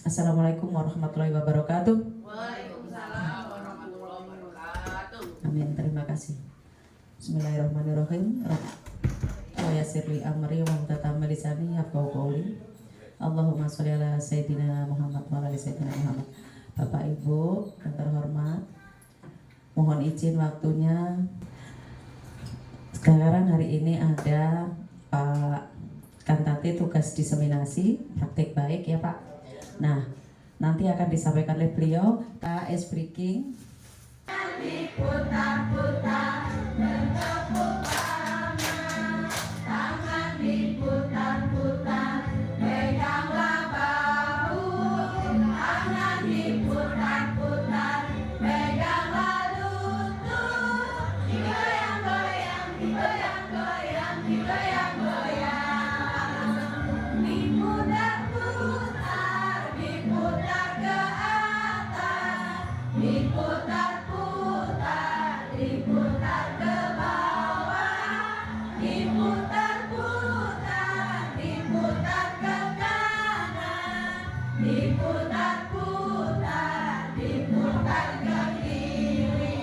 Assalamualaikum warahmatullahi wabarakatuh. Waalaikumsalam warahmatullahi wabarakatuh. Amin, terima kasih. Bismillahirrahmanirrahim. Wa yassir li amri wa tatamma lisani yafqahu qawli. Allahumma sholli ala sayyidina Muhammad wa ala ali sayyidina Muhammad. Bapak Ibu yang terhormat, mohon izin waktunya. Sekarang hari ini ada Pak Kantate tugas diseminasi praktik baik ya Pak. Nah, nanti akan disampaikan oleh beliau. Kita is breaking. Diputar-putar, bertepuk tangan, tangan diputar-putar, peganglah bahu, tangan diputar-putar, peganglah lutut, digoyang-goyang, digoyang-goyang, digoyang-goyang, diputar-putar, diputar ke atas, diputar-putar, diputar ke bawah, diputar-putar, diputar ke kanan, diputar-putar, diputar ke kiri.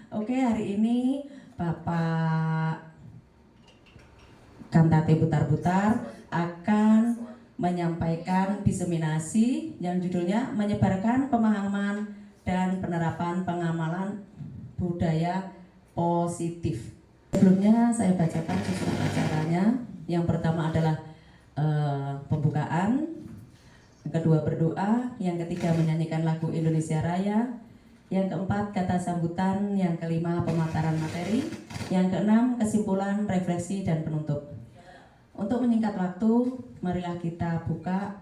Oke, hari ini Bapak Kantate Butar-Butar akan menyampaikan diseminasi yang judulnya menyebarkan pemahaman dan penerapan pengamalan budaya positif. Sebelumnya saya bacakan susunan acaranya. Yang pertama adalah pembukaan, yang kedua berdoa, yang ketiga menyanyikan lagu Indonesia Raya, yang keempat kata sambutan, yang kelima pemaparan materi, yang keenam kesimpulan, refleksi, dan penutup. Untuk menyingkat waktu, marilah kita buka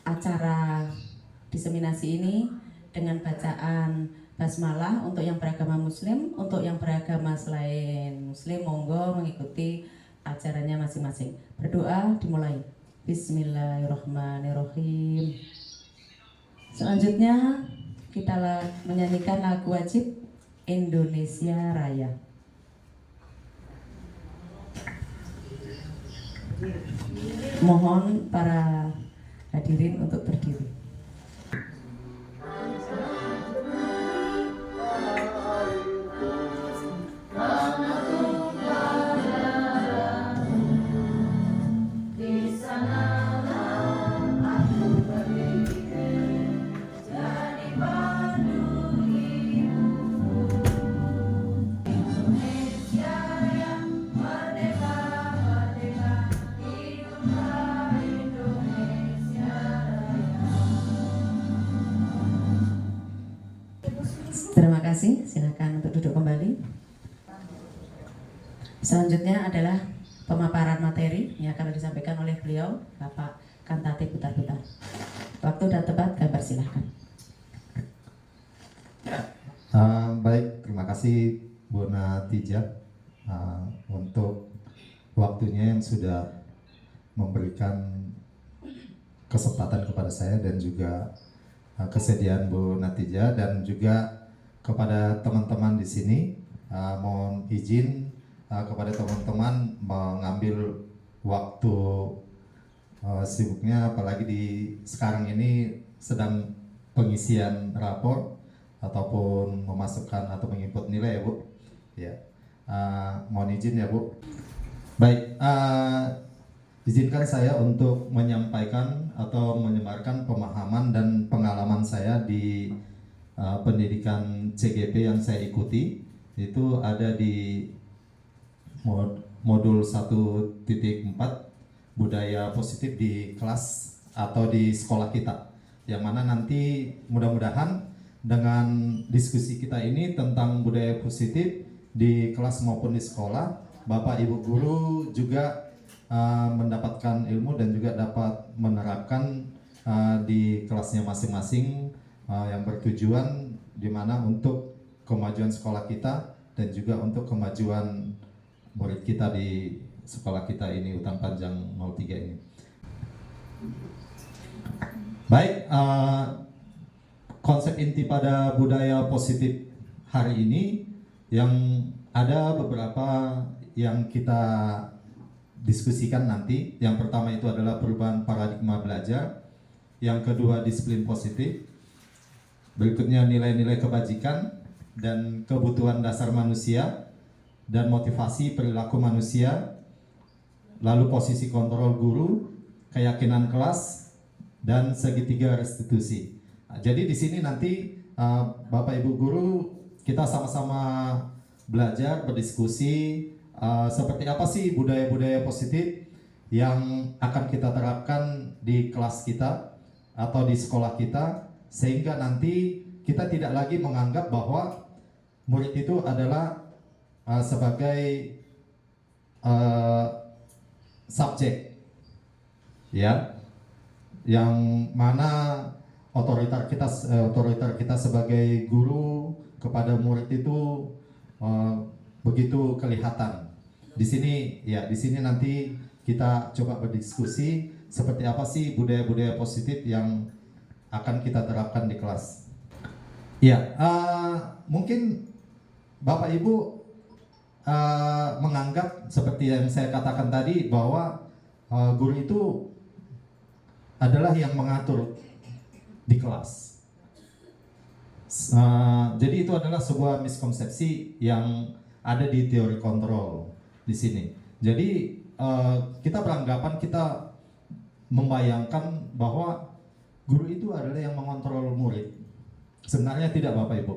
acara diseminasi ini dengan bacaan basmalah untuk yang beragama muslim. Untuk yang beragama selain muslim, monggo mengikuti acaranya masing-masing. Berdoa dimulai. Bismillahirrahmanirrahim. Selanjutnya kita menyanyikan lagu wajib Indonesia Raya. Mohon para hadirin untuk berdiri. Terima kasih, silakan untuk duduk kembali. Selanjutnya adalah pemaparan materi yang akan disampaikan oleh beliau, Bapak Kantate Butar-Butar. Waktu dan tempat, gambar silahkan. Baik, terima kasih Bu Natijah untuk waktunya yang sudah memberikan kesempatan kepada saya dan juga kesediaan Bu Natijah, dan juga kepada teman-teman di sini. Mohon izin kepada teman-teman mengambil waktu sibuknya, apalagi di sekarang ini sedang pengisian rapor ataupun memasukkan atau menginput nilai ya Bu. Ya, mohon izin ya Bu. Baik, izinkan saya untuk menyampaikan atau menyebarkan pemahaman dan pengalaman saya di pendidikan CGP yang saya ikuti. Itu ada di modul 1.4 budaya positif di kelas atau di sekolah kita, yang mana nanti mudah-mudahan dengan diskusi kita ini tentang budaya positif di kelas maupun di sekolah, Bapak Ibu guru juga mendapatkan ilmu dan juga dapat menerapkan di kelasnya masing-masing, yang bertujuan dimana untuk kemajuan sekolah kita dan juga untuk kemajuan murid kita di sekolah kita ini, Utang Panjang 03 ini. Baik, konsep inti pada budaya positif hari ini yang ada beberapa yang kita diskusikan nanti. Yang pertama itu adalah perubahan paradigma belajar, yang kedua disiplin positif, berikutnya nilai-nilai kebajikan dan kebutuhan dasar manusia dan motivasi perilaku manusia, lalu posisi kontrol guru, keyakinan kelas, dan segitiga restitusi. Nah, jadi di sini nanti Bapak Ibu guru kita sama-sama belajar, berdiskusi seperti apa sih budaya-budaya positif yang akan kita terapkan di kelas kita atau di sekolah kita, sehingga nanti kita tidak lagi menganggap bahwa murid itu adalah sebagai subjek, ya, yang mana otoriter kita sebagai guru kepada murid itu begitu kelihatan. Di sini nanti kita coba berdiskusi seperti apa sih budaya-budaya positif yang akan kita terapkan di kelas. Ya, mungkin Bapak Ibu menganggap seperti yang saya katakan tadi bahwa guru itu adalah yang mengatur di kelas. Jadi itu adalah sebuah miskonsepsi yang ada di teori kontrol di sini. Jadi kita beranggapan, kita membayangkan bahwa guru itu adalah yang mengontrol murid. Sebenarnya tidak, Bapak Ibu.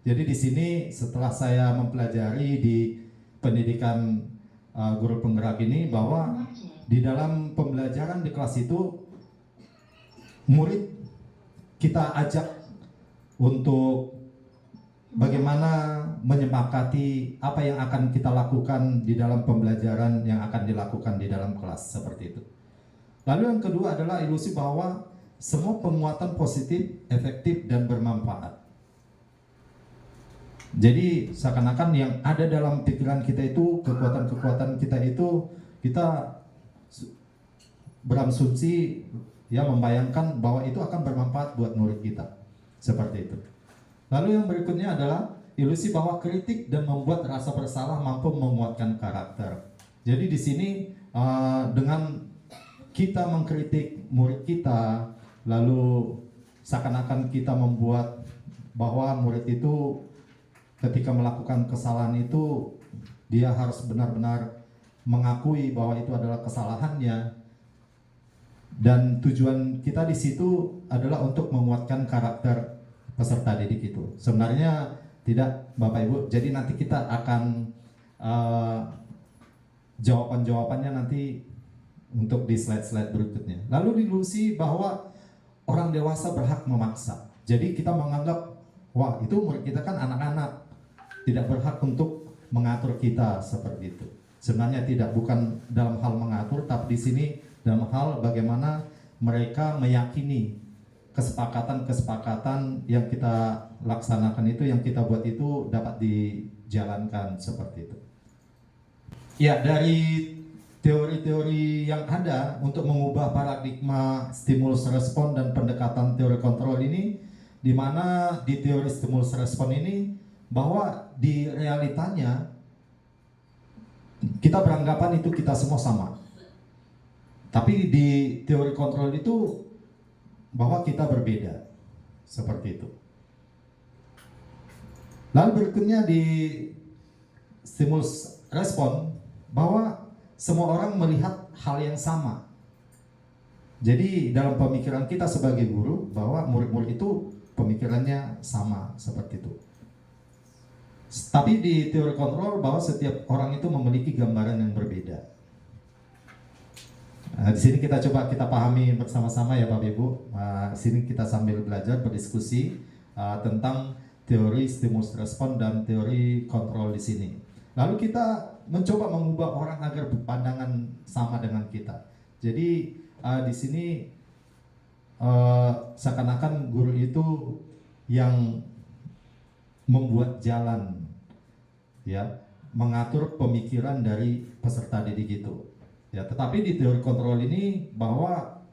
Jadi di sini setelah saya mempelajari di pendidikan guru penggerak ini, bahwa di dalam pembelajaran di kelas itu murid kita ajak untuk bagaimana menyepakati apa yang akan kita lakukan di dalam pembelajaran yang akan dilakukan di dalam kelas, seperti itu. Lalu yang kedua adalah ilusi bahwa semua penguatan positif, efektif, dan bermanfaat. Jadi seakan-akan yang ada dalam pikiran kita itu, kekuatan-kekuatan kita itu, kita berasumsi, ya, membayangkan bahwa itu akan bermanfaat buat murid kita, seperti itu. Lalu yang berikutnya adalah ilusi bahwa kritik dan membuat rasa bersalah mampu menguatkan karakter. Jadi di sini dengan kita mengkritik murid kita, lalu seakan-akan kita membuat bahwa murid itu ketika melakukan kesalahan itu dia harus benar-benar mengakui bahwa itu adalah kesalahannya, dan tujuan kita di situ adalah untuk menguatkan karakter peserta didik itu. Sebenarnya tidak, Bapak Ibu. Jadi nanti kita akan jawaban-jawabannya nanti untuk di slide-slide berikutnya. Lalu ilusi bahwa orang dewasa berhak memaksa. Jadi kita menganggap, wah, itu murid kita kan anak-anak, tidak berhak untuk mengatur kita, seperti itu. Sebenarnya tidak, bukan dalam hal mengatur, tapi di sini dalam hal bagaimana mereka meyakini kesepakatan-kesepakatan yang kita laksanakan itu, yang kita buat itu dapat dijalankan, seperti itu. Ya, dari teori-teori yang ada untuk mengubah paradigma stimulus respon dan pendekatan teori kontrol ini, di mana di teori stimulus respon ini bahwa di realitanya kita beranggapan itu kita semua sama. Tapi di teori kontrol itu bahwa kita berbeda, seperti itu. Lalu berikutnya di stimulus respon bahwa semua orang melihat hal yang sama. Jadi dalam pemikiran kita sebagai guru bahwa murid-murid itu pemikirannya sama, seperti itu. Tapi di teori kontrol bahwa setiap orang itu memiliki gambaran yang berbeda. Di sini kita coba kita pahami bersama-sama ya Bapak Ibu. Di sini kita sambil belajar berdiskusi tentang teori stimulus respon dan teori kontrol di sini. Lalu kita mencoba mengubah orang agar berpandangan sama dengan kita. Jadi di sini seakan-akan guru itu yang membuat jalan, ya, mengatur pemikiran dari peserta didik itu. Ya, tetapi di teori kontrol ini bahwa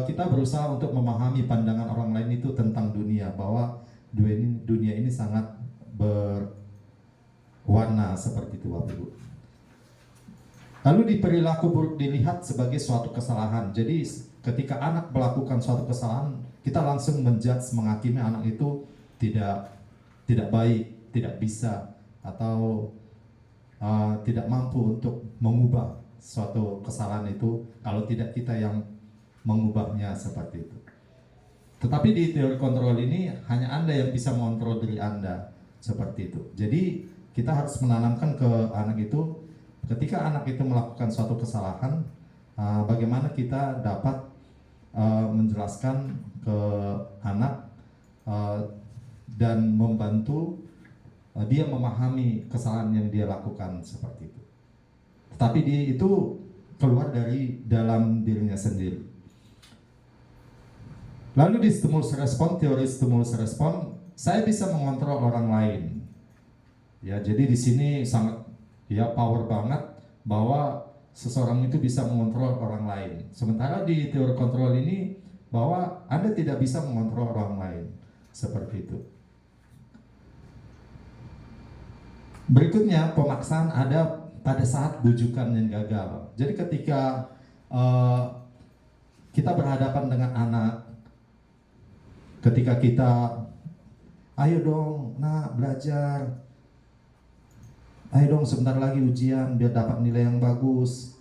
kita berusaha untuk memahami pandangan orang lain itu tentang dunia, bahwa dunia ini sangat berwarna seperti itu Bapak Ibu. Lalu di perilaku buruk dilihat sebagai suatu kesalahan. Jadi ketika anak melakukan suatu kesalahan, kita langsung menjudge, menghakimi anak itu tidak baik, tidak bisa, atau tidak mampu untuk mengubah suatu kesalahan itu kalau tidak kita yang mengubahnya seperti itu. Tetapi di teori kontrol ini hanya Anda yang bisa mengontrol diri Anda seperti itu. Jadi kita harus menanamkan ke anak itu, ketika anak itu melakukan suatu kesalahan, bagaimana kita dapat menjelaskan ke anak dan membantu dia memahami kesalahan yang dia lakukan seperti itu. Tetapi itu keluar dari dalam dirinya sendiri. Lalu di stimulus respon, teori stimulus respon, saya bisa mengontrol orang lain. Ya, jadi di sini sangat power banget bahwa seseorang itu bisa mengontrol orang lain. Sementara di teori kontrol ini bahwa Anda tidak bisa mengontrol orang lain. Seperti itu. Berikutnya, pemaksaan ada pada saat bujukan yang gagal. Jadi ketika kita berhadapan dengan anak, ketika kita, ayo dong nak belajar, ayo dong sebentar lagi ujian biar dapat nilai yang bagus,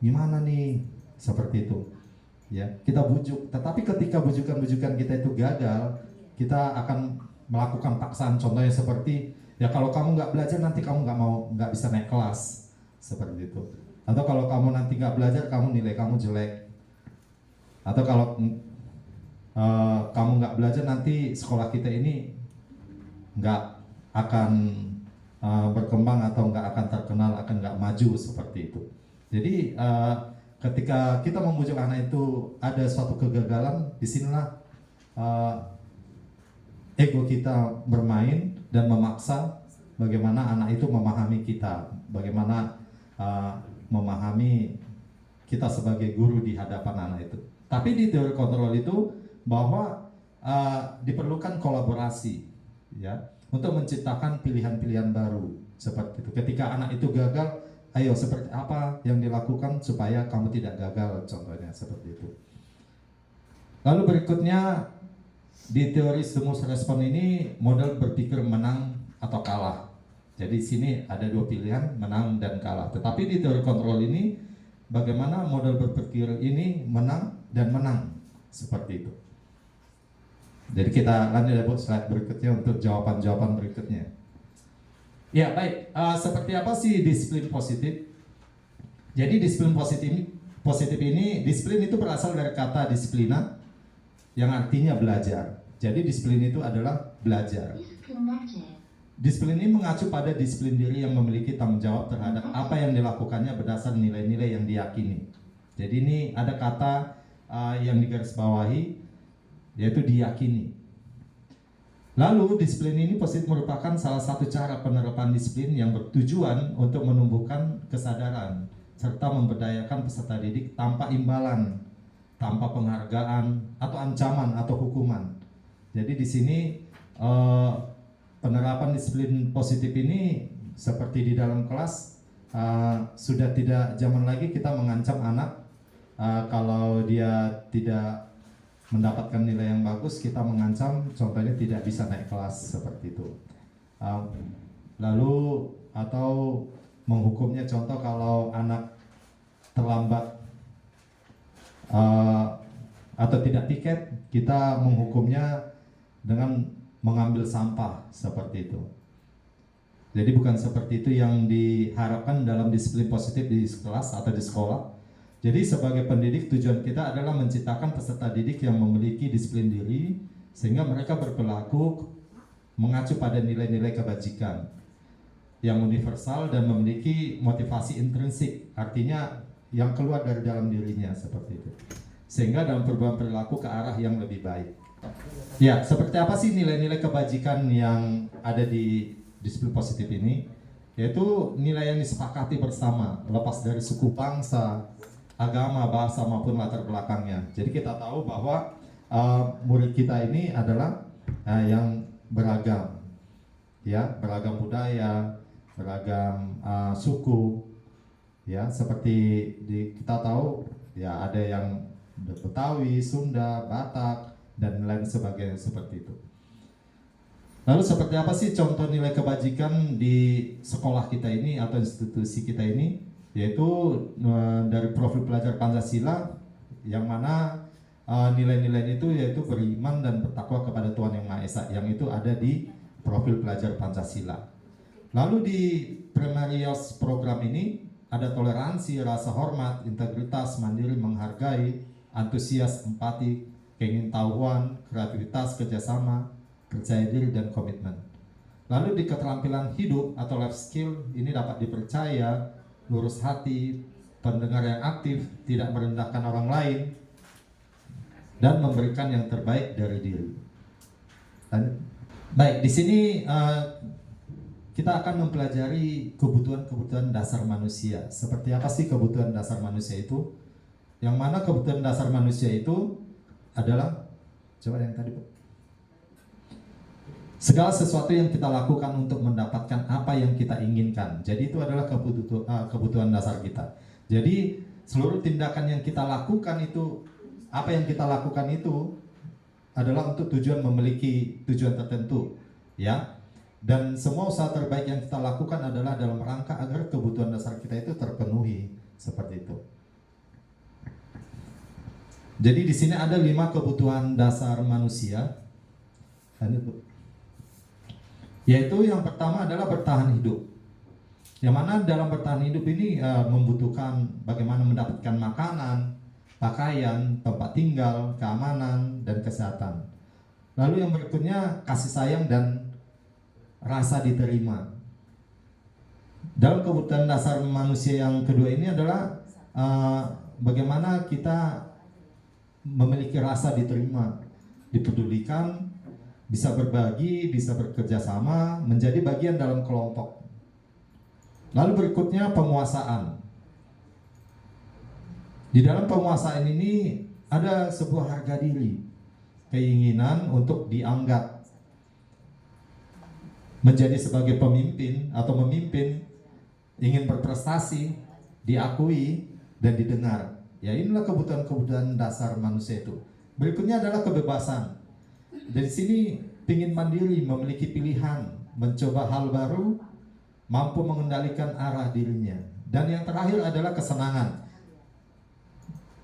gimana nih, seperti itu. Ya, kita bujuk. Tetapi ketika bujukan-bujukan kita itu gagal, kita akan melakukan paksaan. Contohnya seperti, ya kalau kamu nggak belajar nanti kamu nggak bisa naik kelas, seperti itu. Atau kalau kamu nanti nggak belajar, nilai kamu jelek. Atau kalau kamu nggak belajar, nanti sekolah kita ini nggak akan berkembang atau nggak akan terkenal, akan nggak maju, seperti itu. Jadi ketika kita membujuk anak itu ada suatu kegagalan, disinilah ego kita bermain dan memaksa bagaimana anak itu memahami kita, bagaimana memahami kita sebagai guru di hadapan anak itu. Tapi di teori kontrol itu bahwa diperlukan kolaborasi, ya, untuk menciptakan pilihan-pilihan baru seperti itu. Ketika anak itu gagal, ayo seperti apa yang dilakukan supaya kamu tidak gagal, contohnya seperti itu. Lalu berikutnya di teori stimulus respon ini model berpikir menang atau kalah. Jadi di sini ada dua pilihan, menang dan kalah. Tetapi di teori kontrol ini bagaimana model berpikir ini menang dan menang, seperti itu. Jadi kita lanjut ke slide berikutnya untuk jawaban-jawaban berikutnya. Ya baik, seperti apa sih disiplin positif? Jadi disiplin positif ini, disiplin itu berasal dari kata disiplina yang artinya belajar. Jadi disiplin itu adalah belajar. Disiplin ini mengacu pada disiplin diri yang memiliki tanggung jawab terhadap apa yang dilakukannya berdasar nilai-nilai yang diyakini. Jadi ini ada kata yang digarisbawahi, yaitu diyakini. Lalu disiplin ini positif merupakan salah satu cara penerapan disiplin yang bertujuan untuk menumbuhkan kesadaran serta memberdayakan peserta didik tanpa imbalan, tanpa penghargaan atau ancaman atau hukuman. Jadi di sini penerapan disiplin positif ini seperti di dalam kelas sudah tidak zaman lagi kita mengancam anak kalau dia tidak mendapatkan nilai yang bagus, kita mengancam, contohnya tidak bisa naik kelas, seperti itu. Lalu atau menghukumnya, contoh kalau anak terlambat atau tidak piket, kita menghukumnya dengan mengambil sampah, seperti itu. Jadi bukan seperti itu yang diharapkan dalam disiplin positif di kelas atau di sekolah. Jadi sebagai pendidik, tujuan kita adalah menciptakan peserta didik yang memiliki disiplin diri sehingga mereka berperilaku mengacu pada nilai-nilai kebajikan yang universal dan memiliki motivasi intrinsik, artinya yang keluar dari dalam dirinya, seperti itu. Sehingga dalam perubahan perilaku ke arah yang lebih baik. Ya, seperti apa sih nilai-nilai kebajikan yang ada di disiplin positif ini? Yaitu nilai yang disepakati bersama, lepas dari suku bangsa, agama, bahasa maupun latar belakangnya. Jadi kita tahu bahwa murid kita ini adalah yang beragam, ya, beragam budaya, beragam suku, ya, seperti kita tahu ya ada yang Betawi, Sunda, Batak, dan lain sebagainya seperti itu. Lalu seperti apa sih contoh nilai kebajikan di sekolah kita ini atau institusi kita ini? Yaitu dari profil pelajar Pancasila, yang mana nilai-nilai itu yaitu beriman dan bertakwa kepada Tuhan Yang Maha Esa, yang itu ada di profil pelajar Pancasila. Lalu di Primarius program ini ada toleransi, rasa hormat, integritas, mandiri, menghargai, antusias, empati, keingintahuan, kreativitas, kerjasama, percaya diri, dan komitmen. Lalu di keterampilan hidup atau life skill ini dapat dipercaya, lurus hati, pendengar yang aktif, tidak merendahkan orang lain, dan memberikan yang terbaik dari diri. Baik, di sini kita akan mempelajari kebutuhan-kebutuhan dasar manusia. Seperti apa sih kebutuhan dasar manusia itu? Yang mana kebutuhan dasar manusia itu adalah, coba yang tadi, Bu. Segala sesuatu yang kita lakukan untuk mendapatkan apa yang kita inginkan. Jadi itu adalah kebutuhan dasar kita. Jadi seluruh tindakan yang kita lakukan itu, apa yang kita lakukan itu adalah untuk tujuan memiliki tujuan tertentu, ya. Dan semua usaha terbaik yang kita lakukan adalah dalam rangka agar kebutuhan dasar kita itu terpenuhi, seperti itu. Jadi di sini ada 5 kebutuhan dasar manusia. Yaitu yang pertama adalah bertahan hidup. Yang mana dalam bertahan hidup ini membutuhkan bagaimana mendapatkan makanan, pakaian, tempat tinggal, keamanan, dan kesehatan. Lalu yang berikutnya kasih sayang dan rasa diterima. Dalam kebutuhan dasar manusia yang kedua ini adalah bagaimana kita memiliki rasa diterima, dipedulikan, bisa berbagi, bisa bekerja sama, menjadi bagian dalam kelompok. Lalu berikutnya penguasaan. Di dalam penguasaan ini ada sebuah harga diri, keinginan untuk dianggap menjadi sebagai pemimpin atau memimpin, ingin berprestasi, diakui, dan didengar. Ya, inilah kebutuhan-kebutuhan dasar manusia itu. Berikutnya adalah kebebasan. Dari sini ingin mandiri, memiliki pilihan, mencoba hal baru, mampu mengendalikan arah dirinya. Dan yang terakhir adalah kesenangan,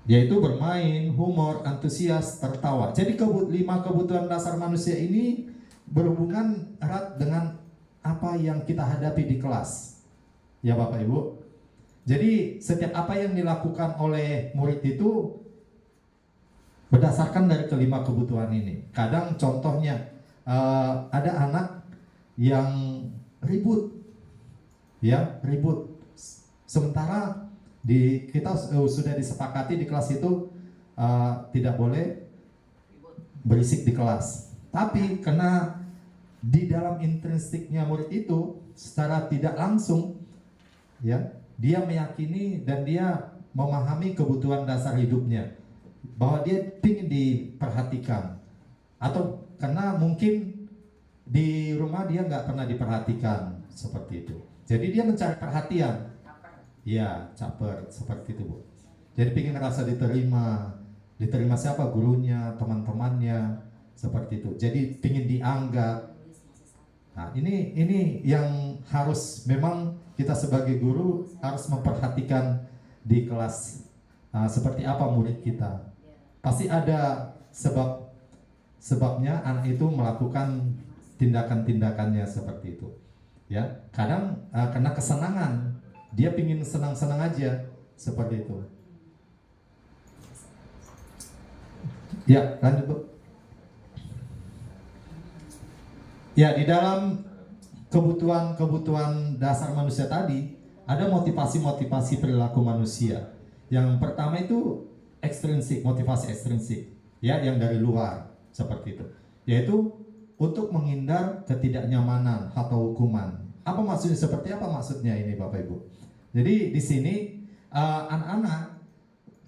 yaitu bermain, humor, antusias, tertawa. Jadi 5 kebutuhan dasar manusia ini berhubungan erat dengan apa yang kita hadapi di kelas, ya Bapak Ibu. Jadi setiap apa yang dilakukan oleh murid itu berdasarkan dari ke-5 kebutuhan ini. Kadang contohnya ada anak yang ribut, ya, ribut. Sementara kita sudah disepakati di kelas itu tidak boleh berisik di kelas. Tapi karena di dalam intrinsiknya murid itu secara tidak langsung, ya, dia meyakini dan dia memahami kebutuhan dasar hidupnya, bahwa dia ingin diperhatikan, atau karena mungkin di rumah dia nggak pernah diperhatikan, seperti itu. Jadi dia mencari perhatian, ya, caper, seperti itu, Bu. Jadi ingin rasa diterima siapa? Gurunya, teman-temannya, seperti itu. Jadi ingin dianggap. Nah, ini yang harus memang kita sebagai guru harus memperhatikan di kelas. Seperti apa murid kita. Pasti ada sebabnya anak itu melakukan tindakan-tindakannya seperti itu. Ya, kadang karena kesenangan, dia pingin senang-senang aja, seperti itu. Ya, lanjut, Bu. Ya, di dalam kebutuhan dasar manusia tadi ada motivasi-motivasi perilaku manusia. Yang pertama itu ekstrinsik, motivasi ekstrinsik, ya, yang dari luar, seperti itu. Yaitu untuk menghindar ketidaknyamanan atau hukuman. Apa maksudnya? Seperti apa maksudnya ini, Bapak Ibu? Jadi di sini anak-anak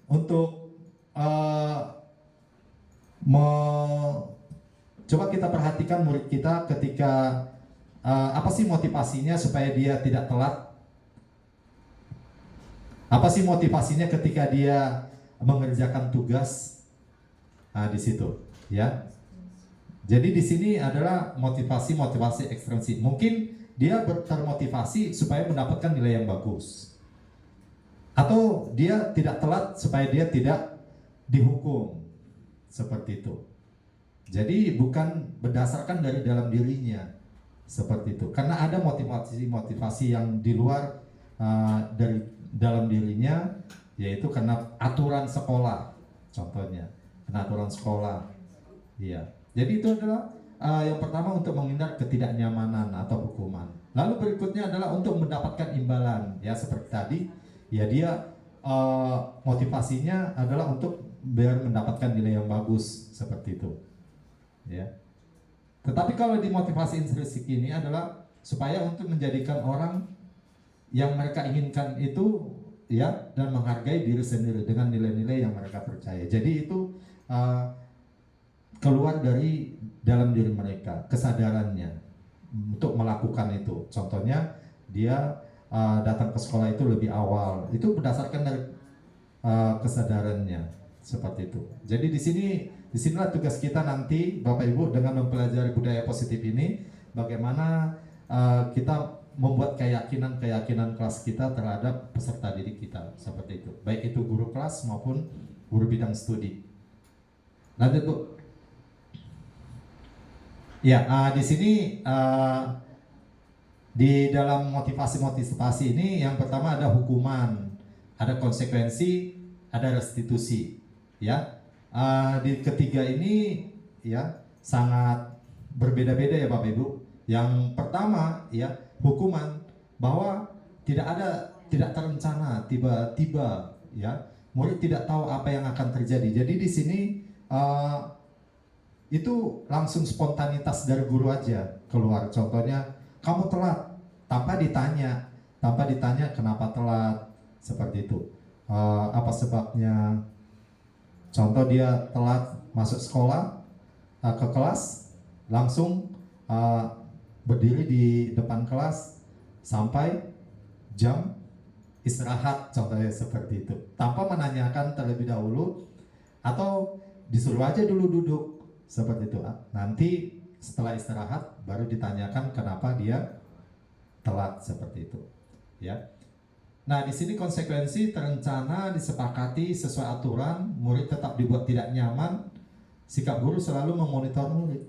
untuk coba kita perhatikan murid kita ketika apa sih motivasinya supaya dia tidak telat? Apa sih motivasinya ketika dia mengerjakan tugas? Nah, di situ, ya. Jadi di sini adalah motivasi ekstrinsi. Mungkin dia termotivasi supaya mendapatkan nilai yang bagus. Atau dia tidak telat supaya dia tidak dihukum. Seperti itu. Jadi bukan berdasarkan dari dalam dirinya. Seperti itu. Karena ada motivasi yang di luar dari dalam dirinya, yaitu karena aturan sekolah. Contohnya, karena aturan sekolah. Iya. Jadi itu adalah yang pertama untuk menghindar ketidaknyamanan atau hukuman. Lalu berikutnya adalah untuk mendapatkan imbalan, ya seperti tadi, ya dia motivasinya adalah untuk biar mendapatkan nilai yang bagus seperti itu, ya. Tetapi kalau di motivasi intrinsik ini adalah supaya untuk menjadikan orang yang mereka inginkan itu, ya, dan menghargai diri sendiri dengan nilai-nilai yang mereka percaya. Jadi itu keluar dari dalam diri mereka, kesadarannya untuk melakukan itu. Contohnya dia datang ke sekolah itu lebih awal, itu berdasarkan dari kesadarannya seperti itu. Jadi disinilah tugas kita nanti, Bapak Ibu, dengan mempelajari budaya positif ini, bagaimana kita membuat keyakinan kelas kita terhadap peserta didik kita seperti itu, baik itu guru kelas maupun guru bidang studi. Lanjut, Bu. Ya, di sini di dalam motivasi ini yang pertama ada hukuman, ada konsekuensi, ada restitusi. Ya, di ketiga ini ya sangat berbeda-beda ya Bapak Ibu. Yang pertama ya hukuman, bahwa tidak terencana, tiba-tiba ya murid tidak tahu apa yang akan terjadi. Jadi di sini itu langsung spontanitas dari guru aja keluar. Contohnya kamu telat tanpa ditanya kenapa telat, seperti itu. Apa sebabnya? Contoh dia telat masuk sekolah ke kelas, langsung berdiri di depan kelas sampai jam istirahat, contohnya seperti itu, tanpa menanyakan terlebih dahulu, atau disuruh aja dulu duduk seperti itu. Nanti setelah istirahat baru ditanyakan kenapa dia telat, seperti itu, ya. Nah, di sini konsekuensi terencana, disepakati sesuai aturan, murid tetap dibuat tidak nyaman. Sikap guru selalu memonitor murid.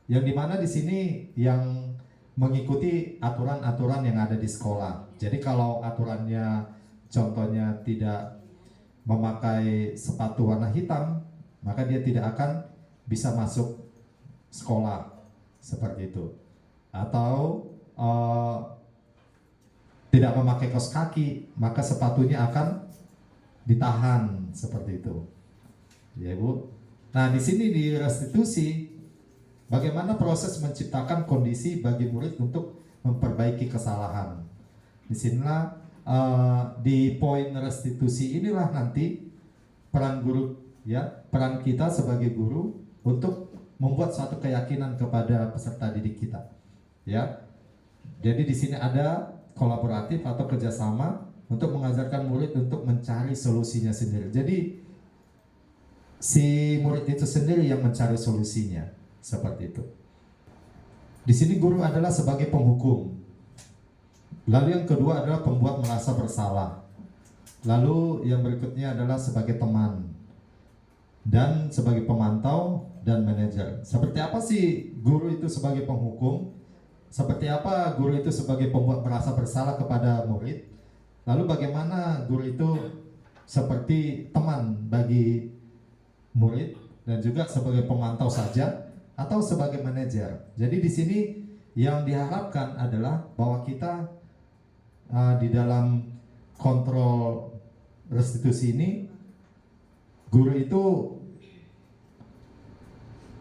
Yang dimana di sini yang mengikuti aturan-aturan yang ada di sekolah. Jadi kalau aturannya contohnya tidak memakai sepatu warna hitam, maka dia tidak akan bisa masuk sekolah, seperti itu. Atau tidak memakai kaos kaki, maka sepatunya akan ditahan, seperti itu. Ya, Bu. Nah, di sini di restitusi, bagaimana proses menciptakan kondisi bagi murid untuk memperbaiki kesalahan. Disinilah di poin restitusi inilah nanti peran guru, ya, peran kita sebagai guru untuk membuat suatu keyakinan kepada peserta didik kita, ya. Jadi di sini ada kolaboratif atau kerjasama untuk mengajarkan murid untuk mencari solusinya sendiri. Jadi si murid itu sendiri yang mencari solusinya, seperti itu. Di sini guru adalah sebagai penghukum. Lalu yang kedua adalah pembuat merasa bersalah. Lalu yang berikutnya adalah sebagai teman dan sebagai pemantau dan manajer. Seperti apa sih guru itu sebagai penghukum? Seperti apa guru itu sebagai pembuat merasa bersalah kepada murid? Lalu bagaimana guru itu seperti teman bagi murid dan juga sebagai pemantau saja atau sebagai manajer? Jadi di sini yang diharapkan adalah bahwa kita di dalam kontrol restitusi ini, guru itu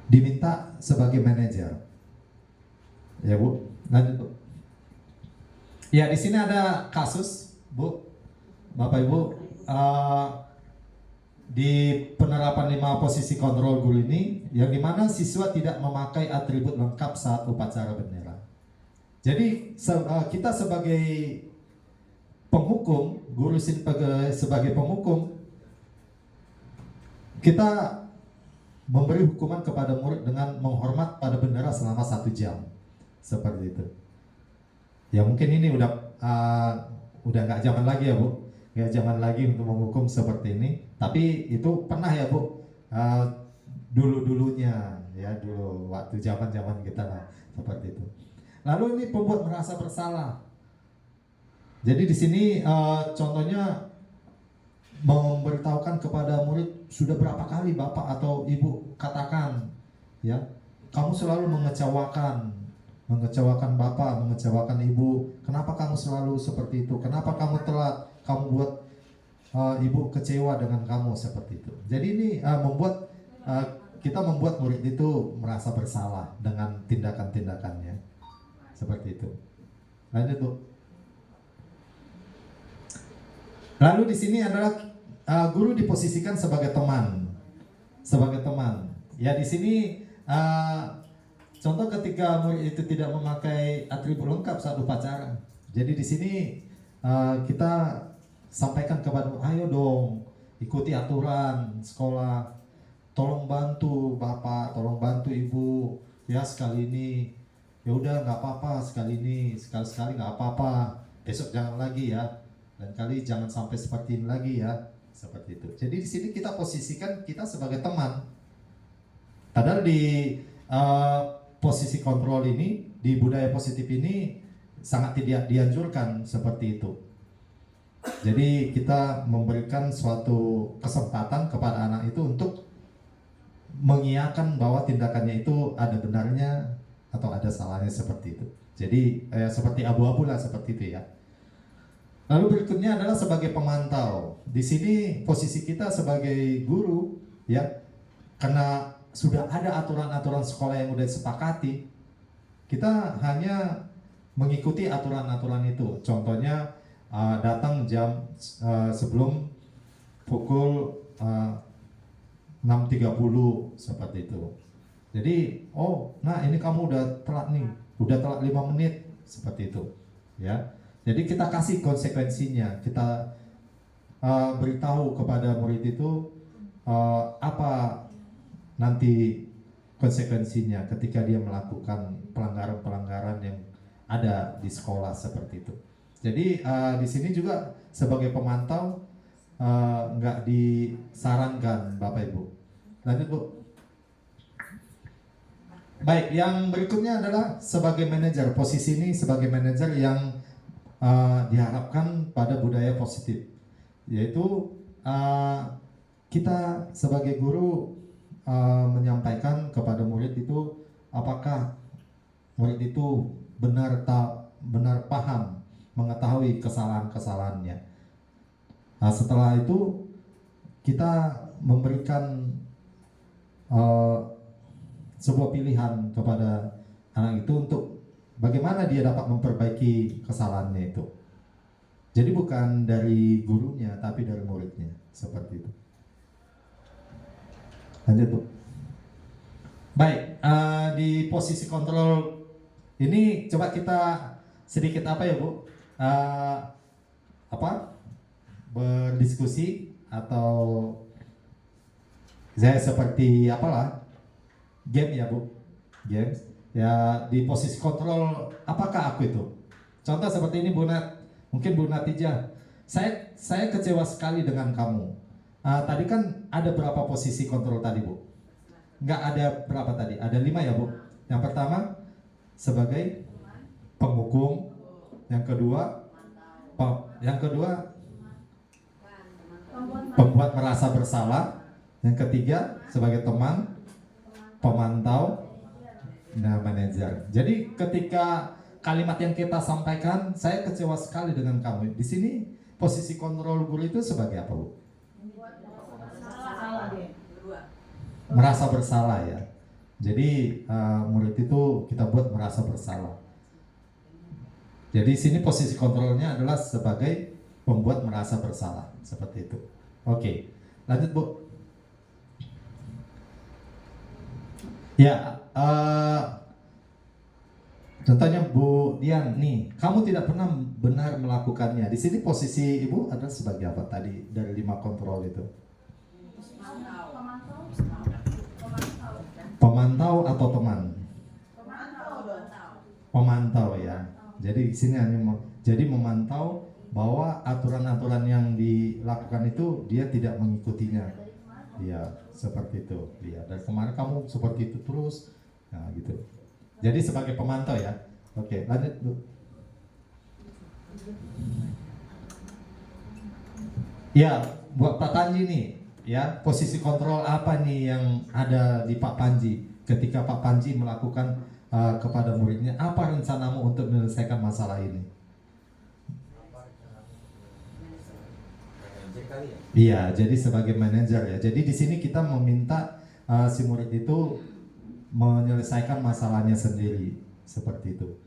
diminta sebagai manajer. Ya, Bu, lanjut, Bu. Ya, di sini ada kasus, Bu, Bapak Ibu, di penerapan 5 posisi kontrol guru ini, yang dimana siswa tidak memakai atribut lengkap saat upacara bendera. Jadi kita sebagai penghukum, guru sebagai penghukum, kita memberi hukuman kepada murid dengan menghormat pada bendera selama 1 jam, seperti itu. Ya mungkin ini udah nggak zaman lagi ya Bu, nggak zaman lagi untuk menghukum seperti ini. Tapi itu pernah ya Bu, dulunya ya, dulu waktu zaman kita lah, seperti itu. Lalu ini pembuat merasa bersalah. Jadi di sini contohnya memberitahukan kepada murid, sudah berapa kali Bapak atau Ibu katakan ya, kamu selalu mengecewakan Bapak, mengecewakan Ibu. Kenapa kamu selalu seperti itu? Kenapa kamu telat? Kamu buat Ibu kecewa dengan kamu, seperti itu. Jadi ini kita membuat murid itu merasa bersalah dengan tindakan-tindakannya, seperti itu. Lanjut Bu. Lalu di sini adalah guru diposisikan sebagai teman, Ya di sini contoh ketika murid itu tidak memakai atribut lengkap saat upacara. Jadi di sini kita sampaikan kepada, ayo dong ikuti aturan sekolah. Tolong bantu Bapak, tolong bantu Ibu. Ya sekali ini, ya udah nggak apa-apa sekali ini, sekali nggak apa-apa. Besok jangan lagi ya. Dan kali jangan sampai seperti ini lagi ya, seperti itu. Jadi di sini kita posisikan kita sebagai teman. Padahal di posisi kontrol ini, di budaya positif ini sangat tidak dianjurkan seperti itu. Jadi kita memberikan suatu kesempatan kepada anak itu untuk mengiyakan bahwa tindakannya itu ada benarnya atau ada salahnya, seperti itu. Jadi seperti abu-abu lah, seperti itu ya. Lalu berikutnya adalah sebagai pemantau. Di sini posisi kita sebagai guru ya, karena sudah ada aturan-aturan sekolah yang sudah disepakati, kita hanya mengikuti aturan-aturan itu. Contohnya datang jam sebelum pukul 6.30, seperti itu. Jadi, nah ini kamu udah telat nih, udah telat 5 menit, seperti itu ya. Jadi kita kasih konsekuensinya, kita beritahu kepada murid itu apa nanti konsekuensinya ketika dia melakukan pelanggaran-pelanggaran yang ada di sekolah, seperti itu. Jadi di sini juga sebagai pemantau nggak disarankan Bapak Ibu. Lanjut Bu. Baik, yang berikutnya adalah sebagai manajer. Posisi ini sebagai manajer yang diharapkan pada budaya positif, yaitu kita sebagai guru menyampaikan kepada murid itu apakah murid itu benar paham, mengetahui kesalahan-kesalahannya. Nah, setelah itu kita memberikan sebuah pilihan kepada anak itu untuk bagaimana dia dapat memperbaiki kesalahannya itu. Jadi bukan dari gurunya, tapi dari muridnya, seperti itu. Lanjut Bu. Baik, di posisi kontrol ini coba kita sedikit apa ya Bu? Berdiskusi atau saya seperti apalah game ya Bu, game. Ya di posisi kontrol apakah aku itu? Contoh seperti ini Bu Nat, mungkin Bu Natijah, saya kecewa sekali dengan kamu. Tadi kan ada berapa posisi kontrol tadi Bu? Nggak ada berapa tadi? Ada 5 ya Bu. Yang pertama sebagai penghukum, yang kedua pembuat merasa bersalah, yang ketiga sebagai teman, pemantau, nah manajer. Jadi ketika kalimat yang kita sampaikan, saya kecewa sekali dengan kamu. Di sini posisi kontrol guru itu sebagai apa Bu? Merasa bersalah ya. Jadi murid itu kita buat merasa bersalah. Jadi sini posisi kontrolnya adalah sebagai pembuat merasa bersalah, seperti itu. Oke, lanjut Bu. Ya, contohnya Bu Dian nih, kamu tidak pernah benar melakukannya. Di sini posisi Ibu adalah sebagai apa tadi dari 5 kontrol itu? Pemantau atau teman? Pemantau ya. Jadi di sini hanya jadi memantau bahwa aturan-aturan yang dilakukan itu dia tidak mengikutinya. Iya, seperti itu. Iya, dari kemarin kamu seperti itu terus. Nah, gitu. Jadi sebagai pemantau ya. Oke, lanjut Bu. Ya, buat Pak Panji nih, ya posisi kontrol apa nih yang ada di Pak Panji ketika Pak Panji melakukan kepada muridnya, apa rencanamu untuk menyelesaikan masalah ini? Iya, jadi sebagai manajer ya. Jadi di sini kita meminta si murid itu menyelesaikan masalahnya sendiri, seperti itu.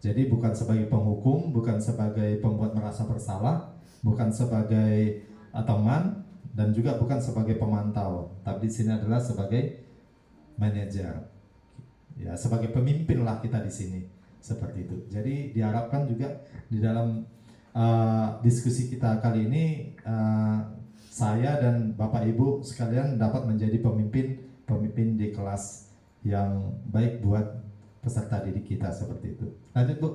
Jadi bukan sebagai penghukum, bukan sebagai pembuat merasa bersalah, bukan sebagai teman, dan juga bukan sebagai pemantau. Tapi di sini adalah sebagai manajer. Ya, sebagai pemimpin lah kita di sini, seperti itu. Jadi diharapkan juga di dalam diskusi kita kali ini saya dan Bapak Ibu sekalian dapat menjadi pemimpin di kelas yang baik buat peserta didik kita, seperti itu. Lanjut Bu.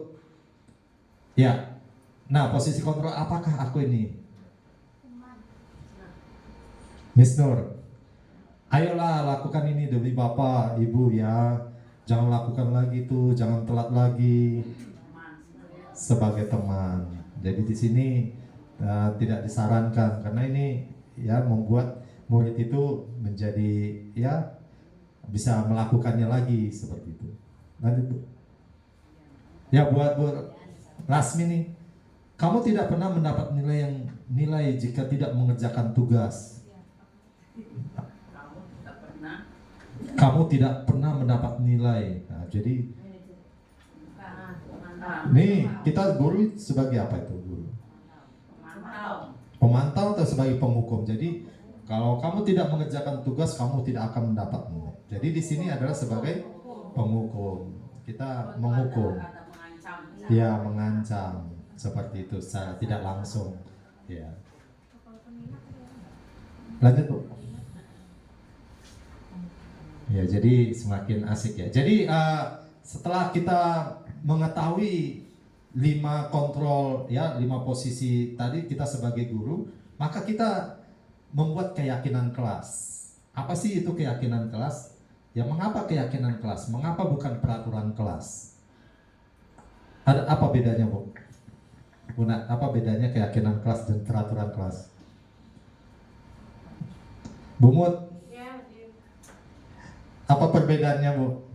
Ya. Nah, posisi kontrol apakah aku ini? Miss Nur, ayolah lakukan ini demi Bapak, Ibu ya. Jangan lakukan lagi tuh, jangan telat lagi. Sebagai teman. Jadi di sini tidak disarankan karena ini ya membuat murid itu menjadi ya bisa melakukannya lagi, seperti itu. Lanjut Bu. Ya, buat Bu Lasmi nih, kamu tidak pernah mendapat nilai jika tidak mengerjakan tugas. Kamu tidak pernah mendapat nilai. Nah, jadi nih kita guru sebagai apa itu guru? Pemantau atau sebagai penghukum. Jadi kalau kamu tidak mengerjakan tugas, kamu tidak akan mendapat nilai. Jadi di sini adalah sebagai penghukum. Kita menghukum. Ya, mengancam, seperti itu secara tidak langsung. Ya. Lanjut Bu. Ya, jadi semakin asik ya. Jadi setelah kita mengetahui 5 kontrol ya, 5 posisi tadi kita sebagai guru, maka kita membuat keyakinan kelas. Apa sih itu keyakinan kelas? Ya, mengapa keyakinan kelas? Mengapa bukan peraturan kelas? Ada apa bedanya Bu? Buna, apa bedanya keyakinan kelas dan peraturan kelas? Bu Mut, apa perbedaannya Bu?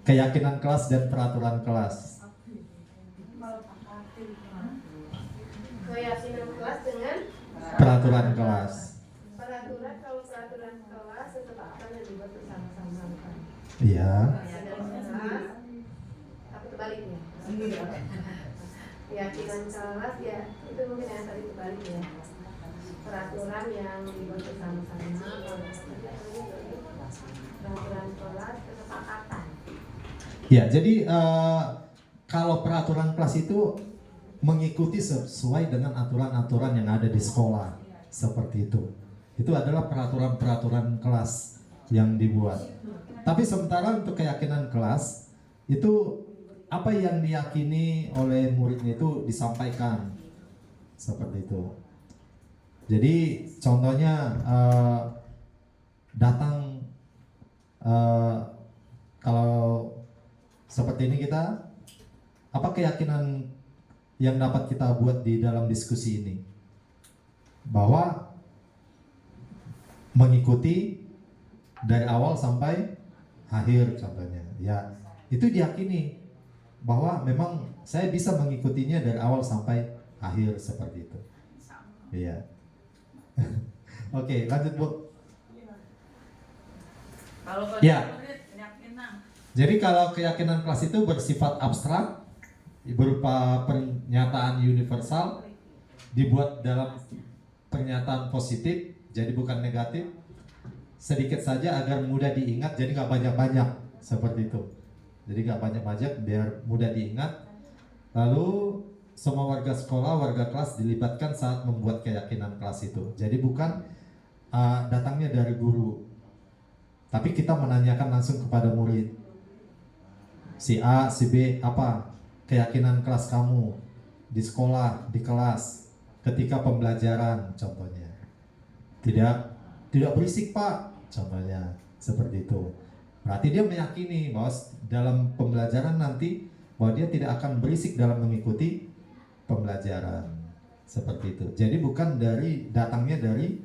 Keyakinan kelas dan peraturan kelas. Keyakinan kelas dengan Peraturan kelas. peraturan, kalau peraturan kelas kesepakatan yang dibuat bersama-sama kan. Iya. Tapi kebaliknya. Keyakinan kelas ya itu mungkin yang tadi kebaliknya. Peraturan yang dibuat bersama-sama, peraturan kelas kesepakatan. Ya, jadi kalau peraturan kelas itu mengikuti sesuai dengan aturan-aturan yang ada di sekolah, seperti itu. Itu adalah peraturan-peraturan kelas yang dibuat. Tapi sementara untuk keyakinan kelas itu apa yang diyakini oleh muridnya itu disampaikan, seperti itu. Jadi contohnya datang kalau seperti ini kita, apa keyakinan yang dapat kita buat di dalam diskusi ini? Bahwa mengikuti dari awal sampai akhir contohnya. Ya, itu diyakini bahwa memang saya bisa mengikutinya dari awal sampai akhir, seperti itu. Iya. Oke, lanjut Bu. Ya. Jadi kalau keyakinan kelas itu bersifat abstrak, berupa pernyataan universal, dibuat dalam pernyataan positif, jadi bukan negatif. sedikit saja agar mudah diingat, jadi nggak banyak-banyak seperti itu. Jadi nggak banyak-banyak biar mudah diingat. Lalu semua warga sekolah, warga kelas dilibatkan saat membuat keyakinan kelas itu. Jadi bukan datangnya dari guru, tapi kita menanyakan langsung kepada murid. Si A, si B, apa keyakinan kelas kamu di sekolah, di kelas, ketika pembelajaran, contohnya. Tidak berisik Pak, contohnya seperti itu. Berarti dia meyakini bahwa dalam pembelajaran nanti bahwa dia tidak akan berisik dalam mengikuti pembelajaran, seperti itu. Jadi bukan datangnya dari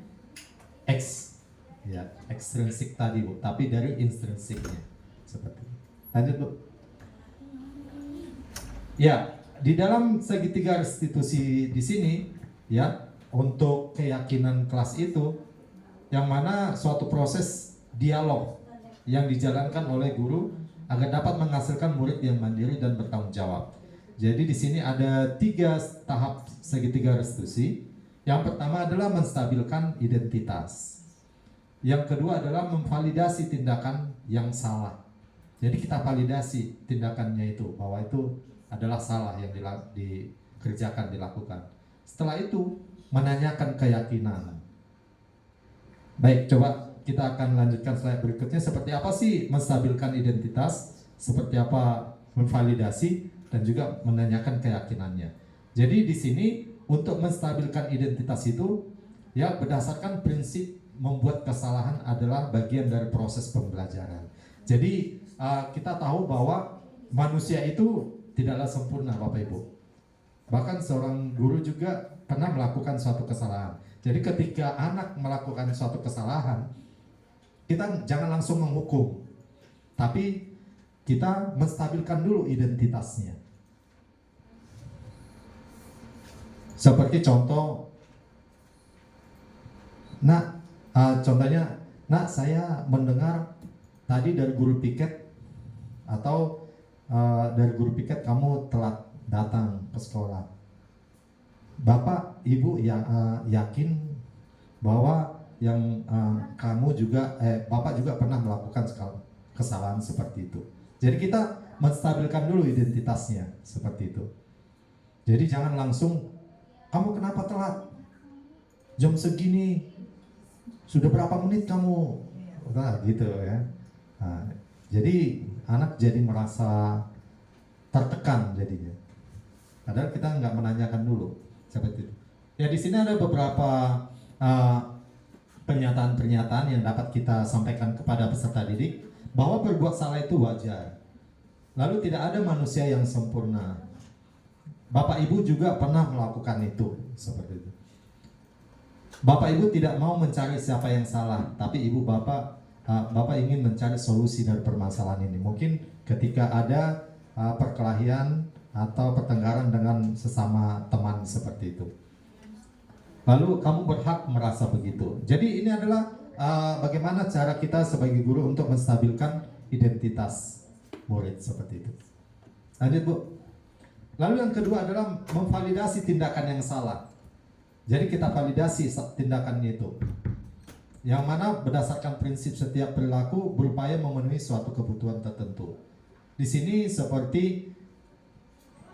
ekstrinsik tadi Bu, tapi dari intrinsiknya, seperti itu. Lanjut Bu. Ya, di dalam segitiga restitusi di sini ya, untuk keyakinan kelas itu yang mana suatu proses dialog yang dijalankan oleh guru agar dapat menghasilkan murid yang mandiri dan bertanggung jawab. Jadi di sini ada 3 tahap segitiga restitusi. Yang pertama adalah menstabilkan identitas. Yang kedua adalah memvalidasi tindakan yang salah. Jadi kita validasi tindakannya itu, bahwa itu adalah salah yang dikerjakan, dilakukan. Setelah itu menanyakan keyakinan. Baik, coba kita akan lanjutkan slide berikutnya. Seperti apa sih menstabilkan identitas, seperti apa memvalidasi, dan juga menanyakan keyakinannya. Jadi di sini untuk menstabilkan identitas itu ya berdasarkan prinsip membuat kesalahan adalah bagian dari proses pembelajaran. Jadi kita tahu bahwa manusia itu tidaklah sempurna Bapak Ibu. Bahkan seorang guru juga pernah melakukan suatu kesalahan. Jadi ketika anak melakukan suatu kesalahan, kita jangan langsung menghukum, tapi kita menstabilkan dulu identitasnya. Seperti contoh, contohnya, saya mendengar tadi dari guru piket atau dari guru piket kamu telat datang ke sekolah. Bapak, Ibu yang yakin bahwa yang kamu juga, Bapak juga pernah melakukan kesalahan seperti itu. Jadi kita menstabilkan dulu identitasnya seperti itu. Jadi jangan langsung, kamu kenapa telat? Jam segini, sudah berapa menit kamu? Nah, gitu ya. Nah, jadi anak jadi merasa tertekan jadinya. Padahal kita nggak menanyakan dulu seperti itu. Ya di sini ada beberapa pernyataan-pernyataan yang dapat kita sampaikan kepada peserta didik bahwa berbuat salah itu wajar. Lalu tidak ada manusia yang sempurna. Bapak Ibu juga pernah melakukan itu seperti itu. Bapak Ibu tidak mau mencari siapa yang salah, tapi Ibu Bapak ingin mencari solusi dari permasalahan ini. Mungkin ketika ada perkelahian atau pertengkaran dengan sesama teman seperti itu. Lalu kamu berhak merasa begitu. Jadi ini adalah bagaimana cara kita sebagai guru untuk menstabilkan identitas murid seperti itu. Lanjut Bu. Lalu yang kedua adalah memvalidasi tindakan yang salah. Jadi kita validasi tindakannya itu. Yang mana berdasarkan prinsip setiap perilaku berupaya memenuhi suatu kebutuhan tertentu. Di sini seperti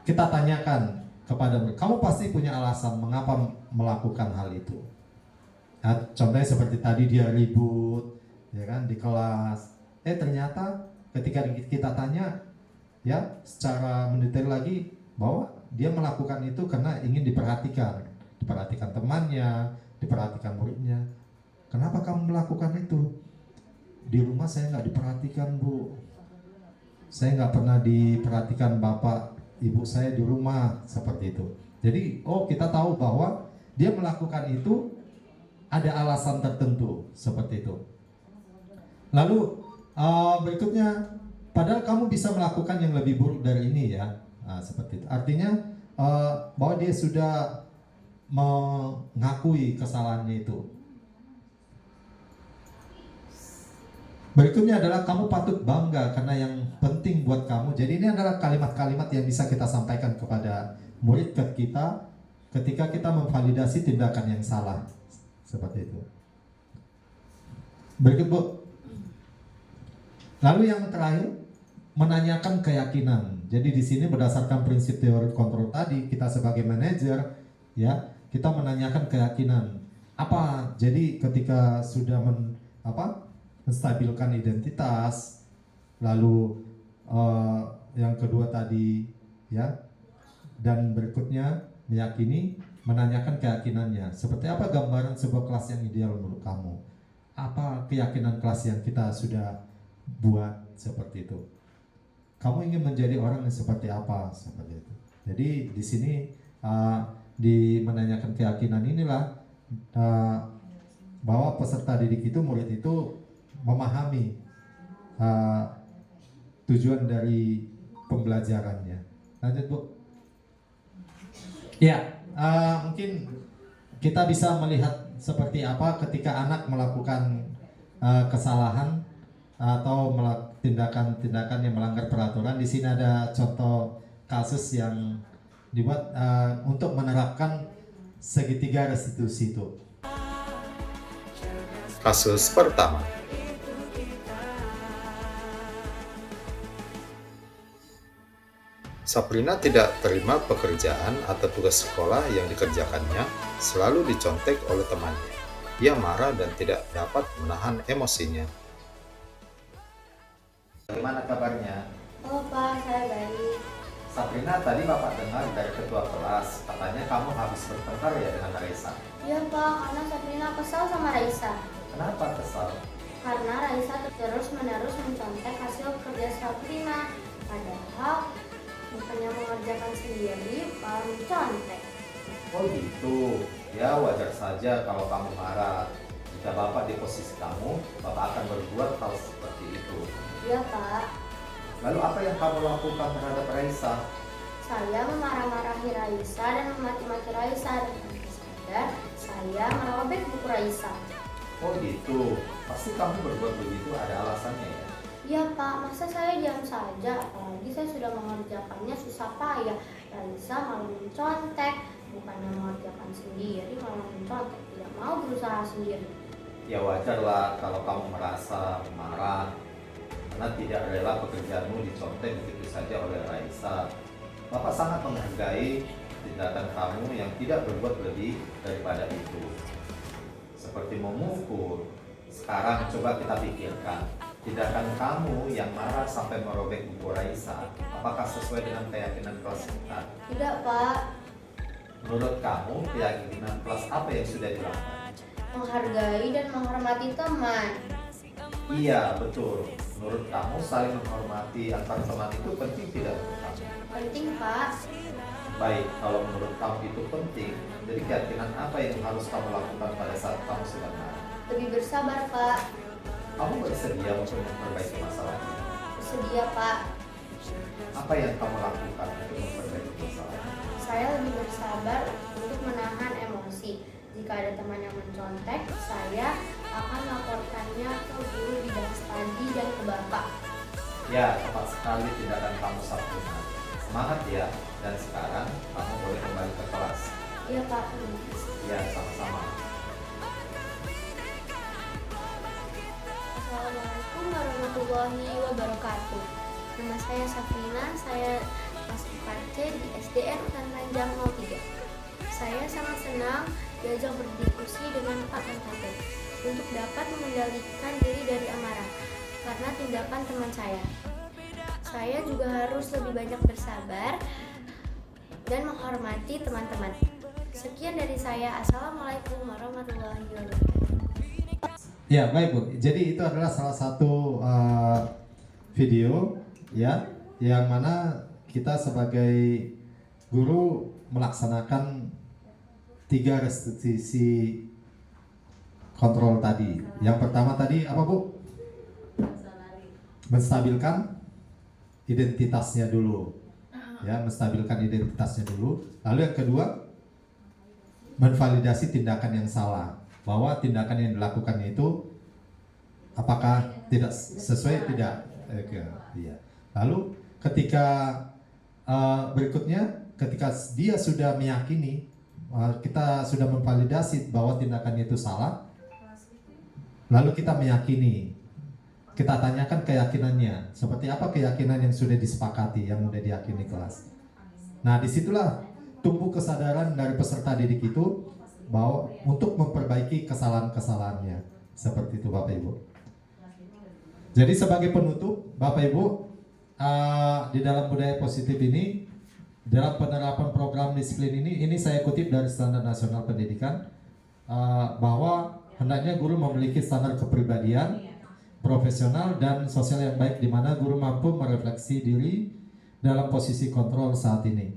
kita tanyakan kepada mereka, kamu pasti punya alasan mengapa melakukan hal itu. Nah, contohnya seperti tadi dia ribut, ya kan, di kelas. Ternyata ketika kita tanya, ya secara mendetail lagi bahwa dia melakukan itu karena ingin diperhatikan temannya, diperhatikan muridnya. Kenapa kamu melakukan itu? Di rumah saya nggak diperhatikan Bu. Saya nggak pernah diperhatikan Bapak, Ibu saya di rumah seperti itu. Jadi, kita tahu bahwa dia melakukan itu ada alasan tertentu seperti itu. Lalu berikutnya, padahal kamu bisa melakukan yang lebih buruk dari ini ya, seperti itu. Artinya bahwa dia sudah mengakui kesalahannya itu. Berikutnya adalah kamu patut bangga karena yang penting buat kamu. Jadi ini adalah kalimat-kalimat yang bisa kita sampaikan kepada murid kita ketika kita memvalidasi tindakan yang salah. Seperti itu. Berikut Bu. Lalu yang terakhir, menanyakan keyakinan. Jadi di sini berdasarkan prinsip teori kontrol tadi, kita sebagai manajer, ya, kita menanyakan keyakinan. Apa? Jadi ketika sudah menstabilkan identitas, lalu yang kedua tadi, ya, dan berikutnya meyakini, menanyakan keyakinannya. Seperti apa gambaran sebuah kelas yang ideal menurut kamu? Apa keyakinan kelas yang kita sudah buat seperti itu? Kamu ingin menjadi orang yang seperti apa? Seperti itu. Jadi di sini di menanyakan keyakinan inilah bahwa peserta didik itu, murid itu memahami tujuan dari pembelajarannya. Lanjut Bu. Ya, mungkin kita bisa melihat seperti apa ketika anak melakukan kesalahan atau tindakan-tindakan yang melanggar peraturan. Di sini ada contoh kasus yang dibuat untuk menerapkan segitiga restitusi itu. Kasus pertama. Sabrina tidak terima pekerjaan atau tugas sekolah yang dikerjakannya, selalu dicontek oleh temannya. Ia marah dan tidak dapat menahan emosinya. Bagaimana kabarnya? Oh Pak, saya baik. Sabrina, tadi Bapak dengar dari ketua kelas, katanya kamu habis bertengkar ya dengan Raisa. Iya Pak, karena Sabrina kesal sama Raisa. Kenapa kesal? Karena Raisa terus-menerus mencontek hasil kerja Sabrina. Padahal bukannya mengerjakan sendiri, malah mencontek. Oh gitu, ya wajar saja kalau kamu marah. Jika Bapak di posisi kamu, Bapak akan berbuat hal seperti itu. Iya Pak, Lalu apa yang kamu lakukan terhadap Raisa? saya memarah-marahi Raisa dan memaki-maki Raisa. Dan tanpa sadar, saya merobek buku Raisa. Oh gitu, pasti kamu berbuat begitu ada alasannya ya? Iya Pak, masa saya diam saja? Apalagi saya sudah mengerjakannya susah payah. Raisa malah mencontek, bukannya mengerjakan sendiri, malah mencontek, tidak mau berusaha sendiri. Ya wajarlah kalau kamu merasa marah karena tidak rela pekerjaanmu dicontek begitu saja oleh Raisa. Bapak sangat menghargai tindakan kamu yang tidak berbuat lebih daripada itu. Seperti memukul. Sekarang coba kita pikirkan, tindakan kamu yang marah sampai merobek buku Raisa, apakah sesuai dengan keyakinan kelas kita? Tidak Pak, Menurut kamu, keyakinan kelas apa yang sudah dilakukan? menghargai dan menghormati teman. Iya, betul. Menurut kamu, saling menghormati antar teman itu penting tidak menurut kamu? Penting Pak, Baik, kalau menurut kamu itu penting, jadi keyakinan apa yang harus kamu lakukan pada saat kamu sedang marah? lebih bersabar Pak, Kamu bersedia untuk memperbaiki masalah ini? bersedia Pak. Apa yang kamu lakukan untuk memperbaiki masalah ini? Saya lebih bersabar untuk menahan emosi. Jika ada teman yang mencontek, saya akan melaporkannya ke guru bidang studi dan ke Bapak. Ya, tepat sekali tindakan kamu Sabrina. Semangat ya, dan sekarang kamu boleh kembali ke kelas. Iya Pak, terima kasih. Ya, sama-sama. Assalamualaikum warahmatullahi wabarakatuh. Nama saya Sabrina, saya kelas 4C di SDN Utan Panjang 03. Saya sangat senang diajak berdiskusi dengan Pak Kantata untuk dapat mengendalikan diri dari amarah karena tindakan teman saya. Saya juga harus lebih banyak bersabar dan menghormati teman-teman. Sekian dari saya. Assalamualaikum warahmatullahi wabarakatuh. Ya, baik Bu. Jadi itu adalah salah satu video ya yang mana kita sebagai guru melaksanakan 3 restitusi kontrol tadi. Yang pertama tadi apa Bu? Menstabilkan identitasnya dulu. Ya, menstabilkan identitasnya dulu. Lalu yang kedua, menvalidasi tindakan yang salah. Bahwa tindakan yang dilakukannya itu apakah tidak sesuai tidak. Iya. Lalu ketika berikutnya, ketika dia sudah meyakini, kita sudah memvalidasi bahwa tindakannya itu salah, Lalu kita meyakini, kita tanyakan keyakinannya, seperti apa keyakinan yang sudah disepakati, yang sudah diyakini kelas. Nah, disitulah tumbuh kesadaran dari peserta didik itu bahwa untuk memperbaiki kesalahan-kesalahannya. Seperti itu Bapak Ibu. Jadi sebagai penutup, Bapak Ibu, di dalam budaya positif ini, dalam penerapan program disiplin ini saya kutip dari Standar Nasional Pendidikan, bahwa hendaknya guru memiliki standar kepribadian, profesional dan sosial yang baik, di mana guru mampu merefleksi diri dalam posisi kontrol saat ini.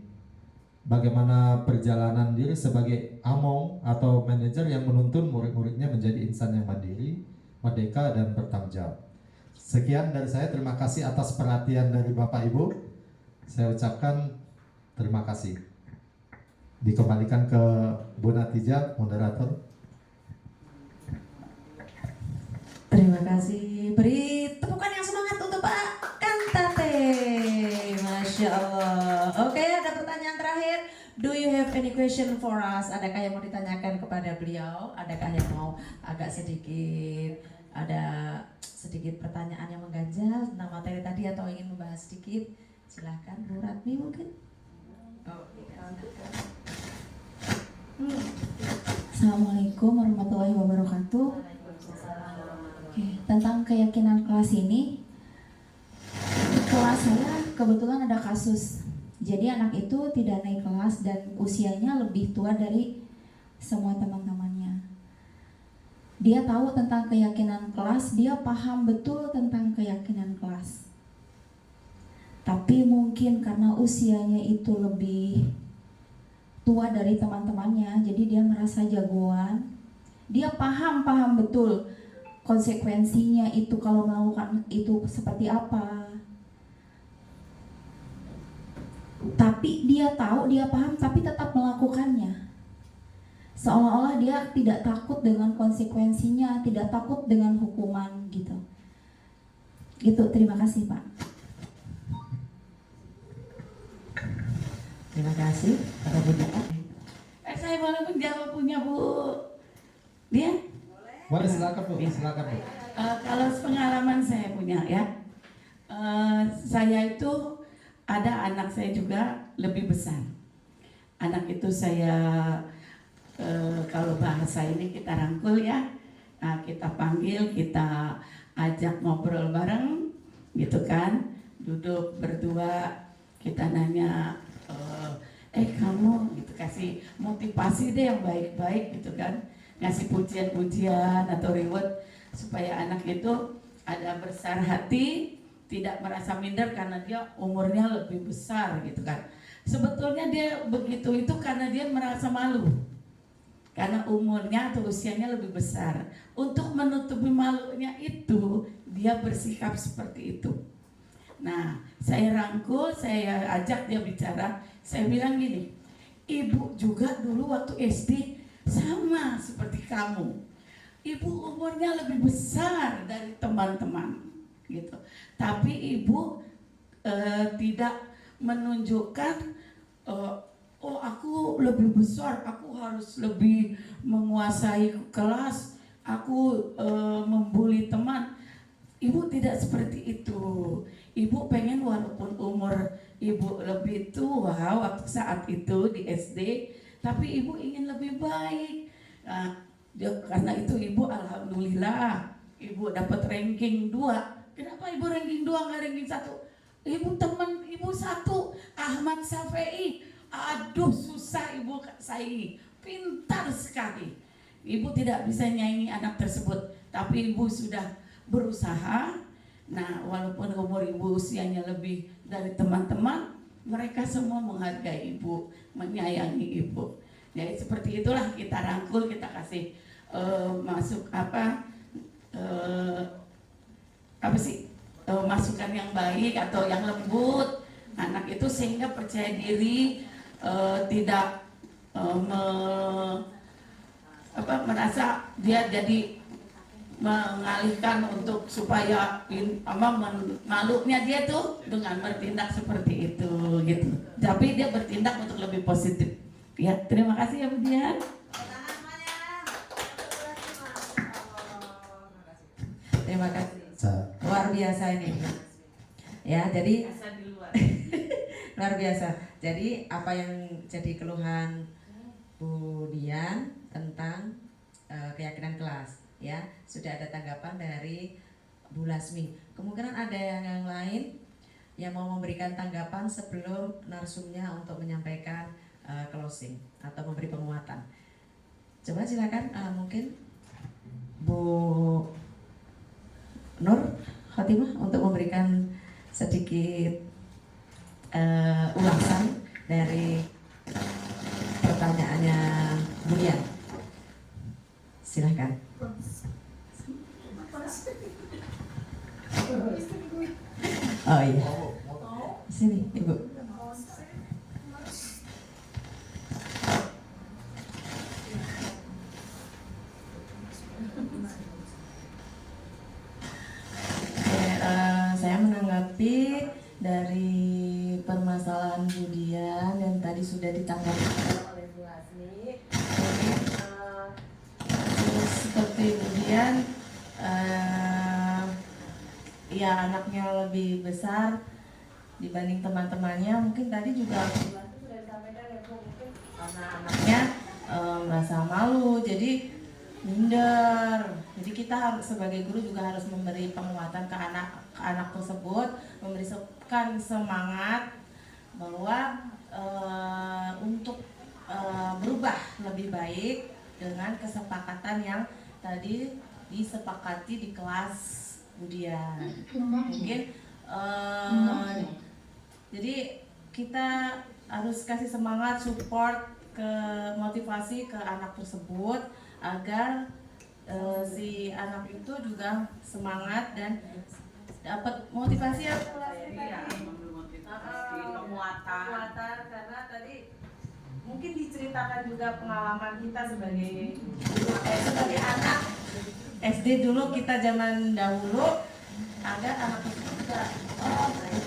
Bagaimana perjalanan diri sebagai among atau manajer yang menuntun murid-muridnya menjadi insan yang mandiri, merdeka dan bertanggung jawab. Sekian dari saya, terima kasih atas perhatian dari Bapak Ibu. Saya ucapkan terima kasih. Dikembalikan ke Bu Natijah, moderator. Terima kasih. Beri tepukan yang semangat untuk Pak Kantate. Masya Allah. Oke, ada pertanyaan terakhir. Do you have any question for us? Adakah yang mau ditanyakan kepada beliau? Adakah yang mau agak sedikit, ada sedikit pertanyaan yang mengganjal tentang materi tadi atau ingin membahas sedikit? Silahkan Bu Ratmi mungkin. Assalamualaikum warahmatullahi wabarakatuh. Oke, tentang keyakinan kelas ini, kelas saya kebetulan ada kasus. Jadi anak itu tidak naik kelas dan usianya lebih tua dari semua teman-temannya. Dia tahu tentang keyakinan kelas, dia paham betul tentang keyakinan kelas. Tapi mungkin karena usianya itu lebih tua dari teman-temannya, jadi dia merasa jagoan. Dia paham betul konsekuensinya itu kalau melakukan itu seperti apa. Tapi dia tahu, dia paham, tapi tetap melakukannya. Seolah-olah dia tidak takut dengan konsekuensinya, tidak takut dengan hukuman gitu. Gitu, terima kasih Pak. Terima kasih. Ada Bu Dita. Saya boleh menjawab punya Bu dia? Boleh, silakan Bu, silakan Bu. Kalau pengalaman saya punya ya, saya itu ada anak saya juga lebih besar. Anak itu saya kalau bahasa ini kita rangkul ya, kita panggil, kita ajak ngobrol bareng, gitu kan, duduk berdua, kita nanya, kamu, gitu, kasih motivasi deh yang baik-baik, gitu kan, ngasih pujian-pujian atau reward supaya anak itu ada besar hati, tidak merasa minder karena dia umurnya lebih besar gitu kan. Sebetulnya dia begitu itu karena dia merasa malu, karena umurnya atau usianya lebih besar. Untuk menutupi malunya itu dia bersikap seperti itu. Nah, saya rangkul, saya ajak dia bicara, saya bilang gini, ibu juga dulu waktu SD sama seperti kamu. Ibu umurnya lebih besar dari teman-teman gitu. Tapi ibu tidak menunjukkan oh aku lebih besar, aku harus lebih menguasai kelas, aku membuli teman. Ibu tidak seperti itu. Ibu pengen walaupun umur ibu lebih tua waktu saat itu di SD, tapi ibu ingin lebih baik. Nah, karena itu ibu alhamdulillah ibu dapat ranking 2. Kenapa ibu ranking 2 nggak ranking 1? Ibu teman ibu 1 Ahmad Safei, aduh susah ibu saingi, pintar sekali. Ibu tidak bisa nyanyi anak tersebut, tapi ibu sudah berusaha. Nah, walaupun umur ibu usianya lebih dari teman-teman, mereka semua menghargai ibu, menyayangi ibu. Jadi seperti itulah kita rangkul, kita kasih masuk masukan yang baik atau yang lembut anak itu sehingga percaya diri, tidak merasa dia jadi mengalihkan untuk supaya malunya dia tuh dengan bertindak seperti itu gitu. Tapi dia bertindak untuk lebih positif. Ya, terima kasih ya Bu Dian. Terima kasih. Sa- Luar biasa ini. Ya, jadi Biasa di luar. luar biasa. Jadi apa yang jadi keluhan Bu Dian tentang keyakinan kelas, ya sudah ada tanggapan dari Bu Lasmi. Kemungkinan ada yang lain yang mau memberikan tanggapan sebelum narsumnya untuk menyampaikan closing atau memberi penguatan. Coba silakan, mungkin Bu Nur Khotimah untuk memberikan sedikit ulasan dari pertanyaannya Bu Dian. Silahkan. Oh iya. Sini Ibu. Saya menanggapi dari permasalahan Bu Dian dan tadi sudah ditanggapi oleh Bu Lasmi. Jadi seperti Bu Dian, ya anaknya lebih besar dibanding teman-temannya. Mungkin tadi juga sudah disampaikan ya Bu, mungkin karena anaknya merasa malu, jadi minder. Jadi kita harus sebagai guru juga harus memberi penguatan ke anak tersebut, memberikan semangat bahwa untuk berubah lebih baik dengan kesepakatan yang tadi disepakati di kelas Budian. Mungkin jadi kita harus kasih semangat, support, ke motivasi ke anak tersebut agar si anak itu juga semangat dan dapat motivasi yang penguatan, karena tadi mungkin diceritakan juga pengalaman kita sebagai anak SD dulu, kita zaman dahulu agar anak itu juga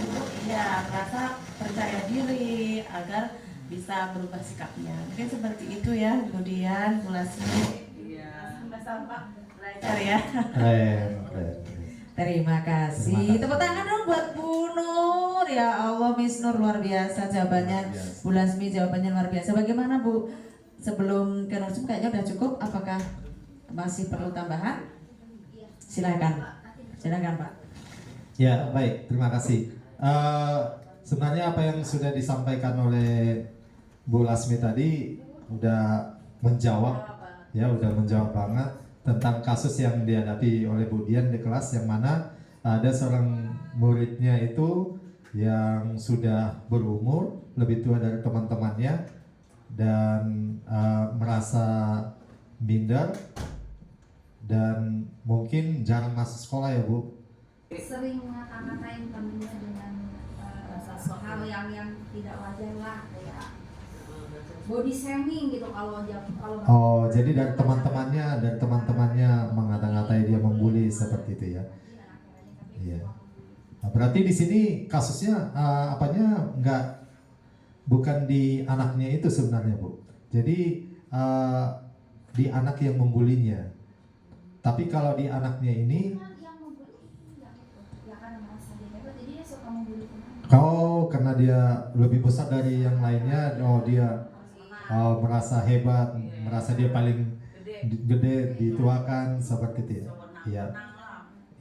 dulu ya merasa percaya diri agar bisa berubah sikapnya. Mungkin seperti itu ya, kemudian Bu Lasmi. Sama-sama belajar ya. Terima kasih. Tepuk tangan dong buat Bu Nur. Ya Allah, Miss Nur luar biasa jawabannya. Bu Lasmi jawabannya luar biasa. Bagaimana Bu? Sebelum ke narsum kayaknya udah cukup. Apakah masih perlu tambahan? Silakan. Silakan Pak. Ya, baik. Terima kasih. Sebenarnya apa yang sudah disampaikan oleh Bu Lasmi tadi udah menjawab, ya udah menjawab banget tentang kasus yang dihadapi oleh Bu Dian di kelas, yang mana ada seorang muridnya itu yang sudah berumur lebih tua dari teman-temannya dan merasa minder dan mungkin jarang masuk sekolah ya Bu. Sering ngata-ngatain temennya dengan hal yang tidak wajar lah, kayak body shaming gitu kalau Oh, jadi dari teman-temannya mengata-ngatai dia, membuli seperti itu ya. Iya. Nah, berarti di sini kasusnya bukan di anaknya itu sebenarnya Bu. Jadi di anak yang membulinya. Tapi kalau di anaknya ini, karena dia lebih besar dari yang lainnya, dia merasa hebat, merasa dia paling gede, dituakan seperti itu ya. Iya.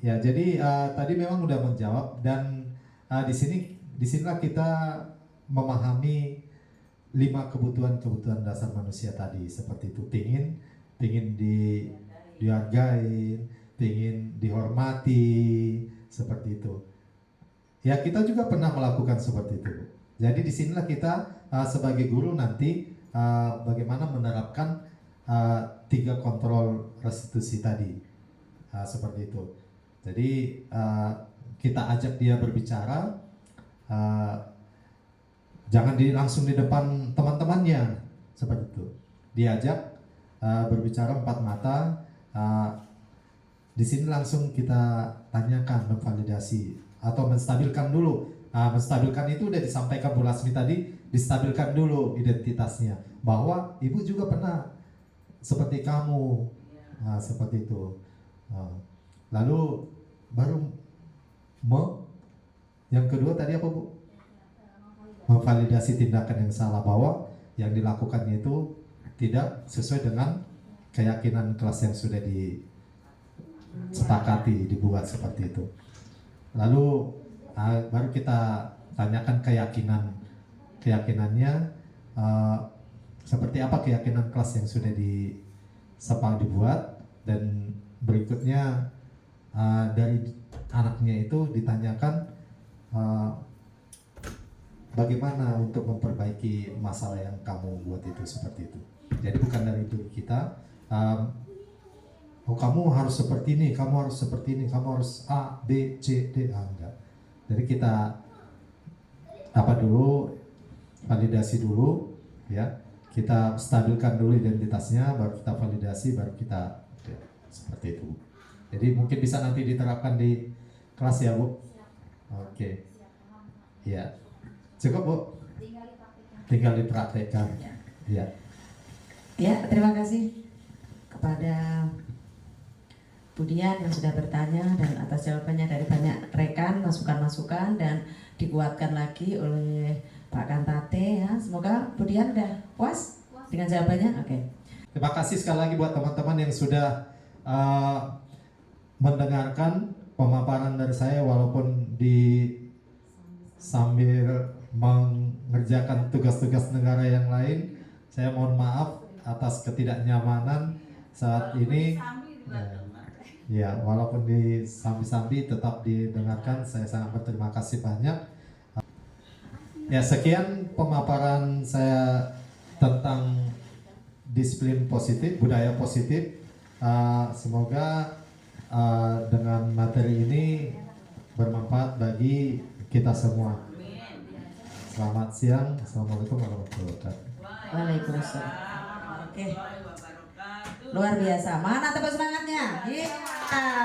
Ya, jadi tadi memang udah menjawab, dan disinilah kita memahami 5 kebutuhan dasar manusia tadi seperti itu. Pingin dihargai, pingin dihormati, seperti itu. Ya, kita juga pernah melakukan seperti itu. Jadi disinilah kita sebagai guru nanti bagaimana menerapkan 3 kontrol restitusi tadi, seperti itu. Jadi kita ajak dia berbicara, jangan langsung di depan teman-temannya, seperti itu. Diajak berbicara 4 mata. Di sini langsung kita tanyakan, memvalidasi atau menstabilkan dulu. Menstabilkan itu udah disampaikan Bu Lasmi tadi, distabilkan dulu identitasnya, bahwa ibu juga pernah seperti kamu, seperti itu. Lalu baru yang kedua tadi apa Bu? Memvalidasi tindakan yang salah, bahwa yang dilakukannya itu tidak sesuai dengan keyakinan kelas yang sudah disepakati, dibuat seperti itu. Lalu baru kita tanyakan keyakinannya, seperti apa keyakinan kelas yang sudah dibuat, dan berikutnya dari anaknya itu ditanyakan bagaimana untuk memperbaiki masalah yang kamu buat itu, seperti itu. Jadi bukan dari diri kita, oh kamu harus seperti ini, kamu harus seperti ini, kamu harus A, B, C, D, enggak. Jadi kita dulu, validasi dulu, ya. Kita stabilkan dulu identitasnya, baru kita validasi, baru kita ya, seperti itu. Jadi mungkin bisa nanti diterapkan di kelas ya Bu. Oke. Ya. Cukup Bu. Tinggal dipraktekkan. Ya. Ya, terima kasih kepada Budian yang sudah bertanya dan atas jawabannya dari banyak rekan, masukan-masukan dan dikuatkan lagi oleh Pak Kantate ya. Semoga Budian udah puas dengan jawabannya. Oke. Terima kasih sekali lagi buat teman-teman yang sudah mendengarkan pemaparan dari saya, walaupun sambil mengerjakan tugas-tugas negara yang lain. Saya mohon maaf atas ketidaknyamanan saat ini. Ya, walaupun disambi-sambi tetap didengarkan, saya sangat berterima kasih banyak. Ya, sekian pemaparan saya tentang disiplin positif, budaya positif. Semoga dengan materi ini bermanfaat bagi kita semua. Selamat siang. Assalamualaikum warahmatullahi wabarakatuh. Waalaikumsalam. Oke. Luar biasa. Mana tepuk semangatnya? Iya,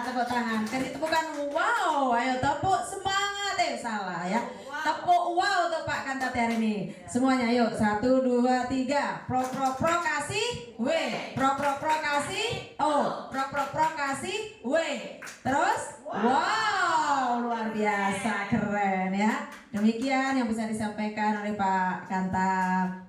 tepuk tangan. Kan ditepukan. Wow, ayo tepuk semangat. Salah ya. Tepuk wow untuk Pak Kantate hari ini. Semuanya yuk. 1, 2, 3. Pro kasih. W. Pro kasih. O. Pro kasih. W. Terus. Wow, luar biasa, keren ya. Demikian yang bisa disampaikan oleh Pak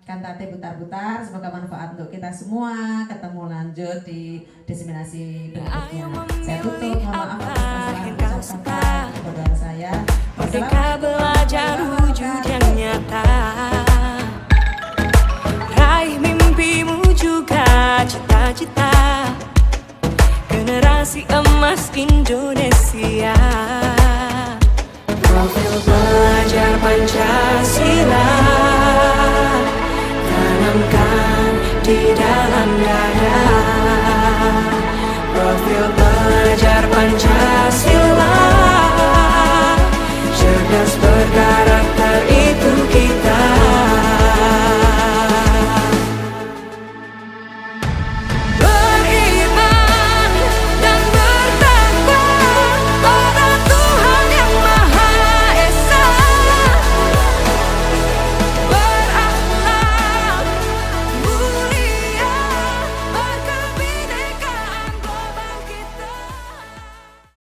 Kantate Butar-Butar. Semoga manfaat untuk kita semua. Ketemu lanjut di diseminasi berikutnya. Saya tutup. Mohon maaf atas kesalahan kebodohan saya. Merdeka belajar wujud yang nyata, raih mimpimu juga cita-cita, generasi emas Indonesia. Profil belajar Pancasila tanamkan di dalam dada. Profil